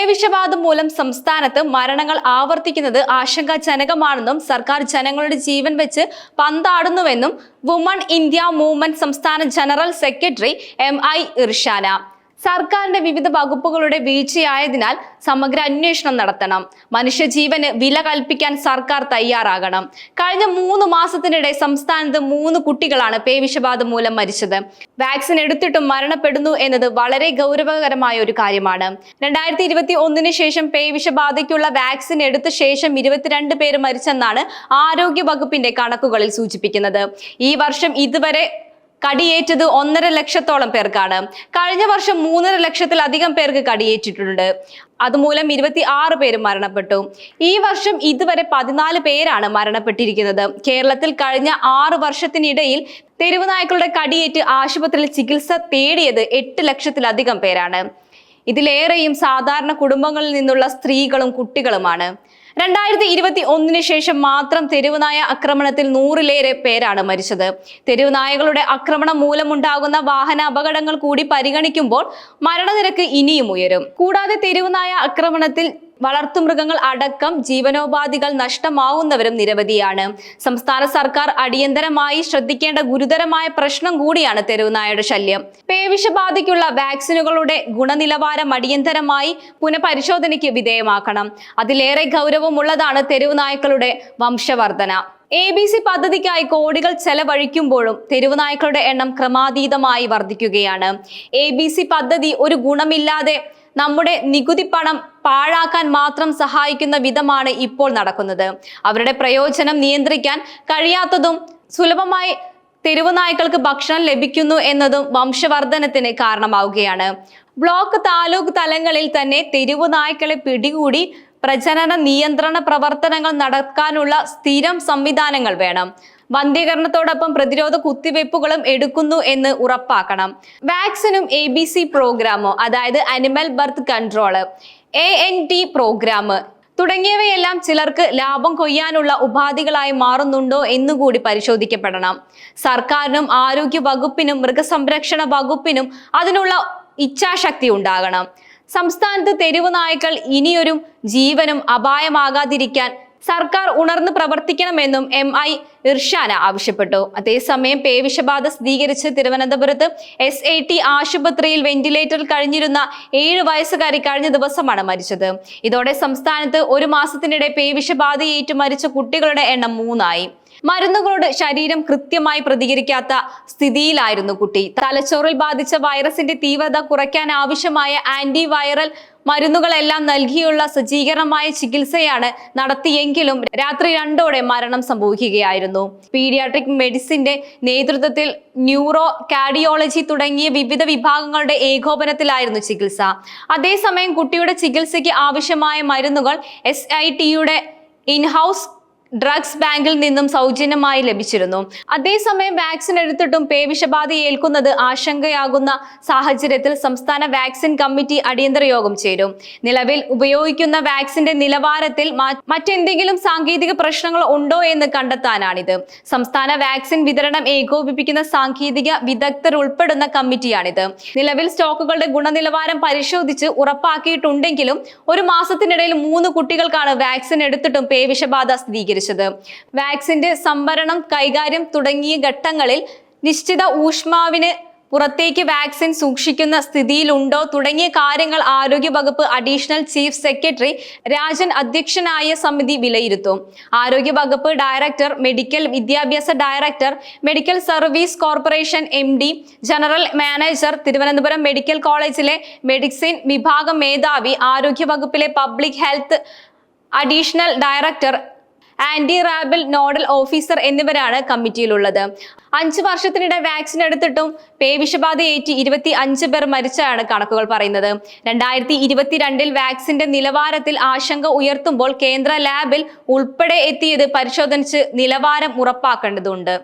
പേവിഷബാധ മൂലം സംസ്ഥാനത്ത് മരണങ്ങൾ ആവർത്തിക്കുന്നത് ആശങ്കാജനകമാണെന്നും സർക്കാർ ജനങ്ങളുടെ ജീവൻ വെച്ച് പന്താടുന്നുവെന്നും വുമൺ ഇന്ത്യ മൂവ്മെന്റ് സംസ്ഥാന ജനറൽ സെക്രട്ടറി MI ഇർഷാന. സർക്കാരിന്റെ വിവിധ വകുപ്പുകളുടെ വീഴ്ചയായതിനാൽ സമഗ്ര അന്വേഷണം നടത്തണം. മനുഷ്യജീവന് വില കൽപ്പിക്കാൻ സർക്കാർ തയ്യാറാകണം. കഴിഞ്ഞ 3 മാസത്തിനിടെ സംസ്ഥാനത്ത് 3 കുട്ടികളാണ് പേവിഷബാധ മൂലം മരിച്ചത്. വാക്സിൻ എടുത്തിട്ടും മരണപ്പെടുന്നു എന്നത് വളരെ ഗൗരവകരമായ ഒരു കാര്യമാണ്. 2021 ശേഷം പേവിഷബാധയ്ക്കുള്ള വാക്സിൻ എടുത്ത ശേഷം 22 പേര് മരിച്ചെന്നാണ് ആരോഗ്യ വകുപ്പിന്റെ കണക്കുകളിൽ സൂചിപ്പിക്കുന്നത്. ഈ വർഷം ഇതുവരെ കടിയേറ്റത് 1.5 ലക്ഷത്തോളം പേർക്കാണ്. കഴിഞ്ഞ വർഷം 3.5 ലക്ഷത്തിലധികം പേർക്ക് കടിയേറ്റിട്ടുണ്ട്. അതുമൂലം 26 പേര് മരണപ്പെട്ടു. ഈ വർഷം ഇതുവരെ 14 പേരാണ് മരണപ്പെട്ടിരിക്കുന്നത്. കേരളത്തിൽ കഴിഞ്ഞ 6 വർഷത്തിനിടയിൽ തെരുവ് നായ്ക്കളുടെ കടിയേറ്റ് ആശുപത്രിയിൽ ചികിത്സ തേടിയത് 8 ലക്ഷത്തിലധികം പേരാണ്. ഇതിലേറെയും സാധാരണ കുടുംബങ്ങളിൽ നിന്നുള്ള സ്ത്രീകളും കുട്ടികളുമാണ്. 2021 ശേഷം മാത്രം തെരുവുനായ ആക്രമണത്തിൽ 100-ലേറെ പേരാണ് മരിച്ചത്. തെരുവുനായകളുടെ ആക്രമണം മൂലമുണ്ടാകുന്ന വാഹന അപകടങ്ങൾ കൂടി പരിഗണിക്കുമ്പോൾ മരണനിരക്ക് ഇനിയും ഉയരും. കൂടാതെ തെരുവുനായ ആക്രമണത്തിൽ വളർത്തുമൃഗങ്ങൾ അടക്കം ജീവനോപാധികൾ നഷ്ടമാവുന്നവരും നിരവധിയാണ്. സംസ്ഥാന സർക്കാർ അടിയന്തരമായി ശ്രദ്ധിക്കേണ്ട ഗുരുതരമായ പ്രശ്നം കൂടിയാണ് തെരുവുനായയുടെ ശല്യം. പേവിഷബാധയ്ക്കുള്ള വാക്സിനുകളുടെ ഗുണനിലവാരം അടിയന്തരമായി പുനഃപരിശോധനയ്ക്ക് വിധേയമാക്കണം. അതിലേറെ ഗൗരവമുള്ളതാണ് തെരുവുനായ്ക്കളുടെ വംശവർധന. ABC പദ്ധതിക്കായി കോടികൾ ചെലവഴിക്കുമ്പോഴും തെരുവുനായ്ക്കളുടെ എണ്ണം ക്രമാതീതമായി വർദ്ധിക്കുകയാണ്. ABC പദ്ധതി ഒരു ഗുണമില്ലാതെ നമ്മുടെ നികുതി പണം പാഴാക്കാൻ മാത്രം സഹായിക്കുന്ന വിധമാണ് ഇപ്പോൾ നടക്കുന്നത്. അവരുടെ പ്രയോജനം നിയന്ത്രിക്കാൻ കഴിയാത്തതും സുലഭമായി തെരുവുനായ്ക്കൾക്ക് ഭക്ഷണം ലഭിക്കുന്നു എന്നതും വംശവർധനത്തിന് കാരണമാവുകയാണ്. ബ്ലോക്ക്, താലൂക്ക് തലങ്ങളിൽ തന്നെ തെരുവുനായ്ക്കളെ പിടികൂടി പ്രജനന നിയന്ത്രണ പ്രവർത്തനങ്ങൾ നടക്കാനുള്ള സ്ഥിരം സംവിധാനങ്ങൾ വേണം. വന്ധ്യീകരണത്തോടൊപ്പം പ്രതിരോധ കുത്തിവയ്പ്പുകളും എടുക്കുന്നു എന്ന് ഉറപ്പാക്കണം. വാക്സിനും ABC പ്രോഗ്രാമോ, അതായത് animal birth control, ANT program തുടങ്ങിയവയെല്ലാം ചിലർക്ക് ലാഭം കൊയ്യാനുള്ള ഉപാധികളായി മാറുന്നുണ്ടോ എന്നുകൂടി പരിശോധിക്കപ്പെടണം. സർക്കാരിനും ആരോഗ്യ വകുപ്പിനും മൃഗസംരക്ഷണ വകുപ്പിനും അതിനുള്ള ഇച്ഛാശക്തി ഉണ്ടാകണം. സംസ്ഥാനത്ത് തെരുവ് നായ്ക്കൾ ഇനിയൊരു ജീവനും അപായമാകാതിരിക്കാൻ സർക്കാർ ഉണർന്ന് പ്രവർത്തിക്കണമെന്നും MI ഇർഷാന ആവശ്യപ്പെട്ടു. അതേസമയം പേവിഷബാധ സ്ഥിരീകരിച്ച് തിരുവനന്തപുരത്ത് SAT ആശുപത്രിയിൽ വെന്റിലേറ്ററിൽ കഴിഞ്ഞിരുന്ന 7 വയസ്സുകാരി കഴിഞ്ഞ ദിവസമാണ് മരിച്ചത്. ഇതോടെ സംസ്ഥാനത്ത് 1 മാസത്തിനിടെ പേവിഷബാധയേറ്റ് മരിച്ച കുട്ടികളുടെ എണ്ണം 3 ആയി. മരുന്നുകളോട് ശരീരം കൃത്യമായി പ്രതികരിക്കാത്ത സ്ഥിതിയിലായിരുന്നു കുട്ടി. തലച്ചോറിൽ ബാധിച്ച വൈറസിന്റെ തീവ്രത കുറയ്ക്കാൻ ആവശ്യമായ ആന്റിവൈറൽ മരുന്നുകളെല്ലാം നൽകിയുള്ള സജ്ജീകരണമായ ചികിത്സയാണ് നടത്തിയെങ്കിലും രാത്രി 2ഓടെ മരണം സംഭവിക്കുകയായിരുന്നു. പീഡിയാട്രിക് മെഡിസിന്റെ നേതൃത്വത്തിൽ ന്യൂറോ, കാർഡിയോളജി തുടങ്ങിയ വിവിധ വിഭാഗങ്ങളുടെ ഏകോപനത്തിലായിരുന്നു ചികിത്സ. അതേസമയം കുട്ടിയുടെ ചികിത്സയ്ക്ക് ആവശ്യമായ മരുന്നുകൾ SITയുടെ ഇൻഹൌസ് ഡ്രഗ്സ് ബാങ്കിൽ നിന്നും സൗജന്യമായി ലഭിച്ചിരുന്നു. അതേസമയം വാക്സിൻ എടുത്തിട്ടും പേവിഷബാധ ഏൽക്കുന്നത് ആശങ്കയാകുന്ന സാഹചര്യത്തിൽ സംസ്ഥാന വാക്സിൻ കമ്മിറ്റി അടിയന്തര യോഗം ചേരും. നിലവിൽ ഉപയോഗിക്കുന്ന വാക്സിന്റെ നിലവാരത്തിൽ മറ്റെന്തെങ്കിലും സാങ്കേതിക പ്രശ്നങ്ങൾ ഉണ്ടോ എന്ന് കണ്ടെത്താനാണിത്. സംസ്ഥാന വാക്സിൻ വിതരണം ഏകോപിപ്പിക്കുന്ന സാങ്കേതിക വിദഗ്ധർ ഉൾപ്പെടുന്ന കമ്മിറ്റിയാണിത്. നിലവിൽ സ്റ്റോക്കുകളുടെ ഗുണനിലവാരം പരിശോധിച്ച് ഉറപ്പാക്കിയിട്ടുണ്ടെങ്കിലും 1 മാസത്തിനിടയിൽ 3 കുട്ടികൾക്കാണ് വാക്സിൻ എടുത്തിട്ടും പേവിഷബാധ സ്ഥിരീകരിച്ചത്. വാക്സിന്റെ സംഭരണം, കൈകാര്യം തുടങ്ങിയ ഘട്ടങ്ങളിൽ നിശ്ചിത ഊഷ്മാവിന് പുറത്തേക്ക് വാക്സിൻ സൂക്ഷിക്കുന്ന സ്ഥിതിയിലുണ്ടോ തുടങ്ങിയ കാര്യങ്ങൾ ആരോഗ്യ വകുപ്പ് അഡീഷണൽ ചീഫ് സെക്രട്ടറി രാജൻ അധ്യക്ഷനായ സമിതി വിലയിരുത്തും. ആരോഗ്യ വകുപ്പ് ഡയറക്ടർ, മെഡിക്കൽ വിദ്യാഭ്യാസ director, medical service corporation MD, general manager, Thiruvananthapuram medical കോളേജിലെ മെഡിസിൻ വിഭാഗം മേധാവി, ആരോഗ്യ വകുപ്പിലെ public health additional director, anti rabies nodal officer എന്നിവരാണ് കമ്മിറ്റിയിലുള്ളത്. 5 വർഷത്തിനിടെ വാക്സിൻ എടുത്തിട്ടും പേവിഷബാധയേറ്റ് 25 പേർ മരിച്ചാണ് കണക്കുകൾ പറയുന്നത്. 2022 വാക്സിന്റെ നിലവാരത്തിൽ ആശങ്ക ഉയർത്തുമ്പോൾ കേന്ദ്ര ലാബിൽ ഉൾപ്പെടെ എത്തിയത് പരിശോധിച്ച് നിലവാരം ഉറപ്പാക്കേണ്ടതുണ്ട്.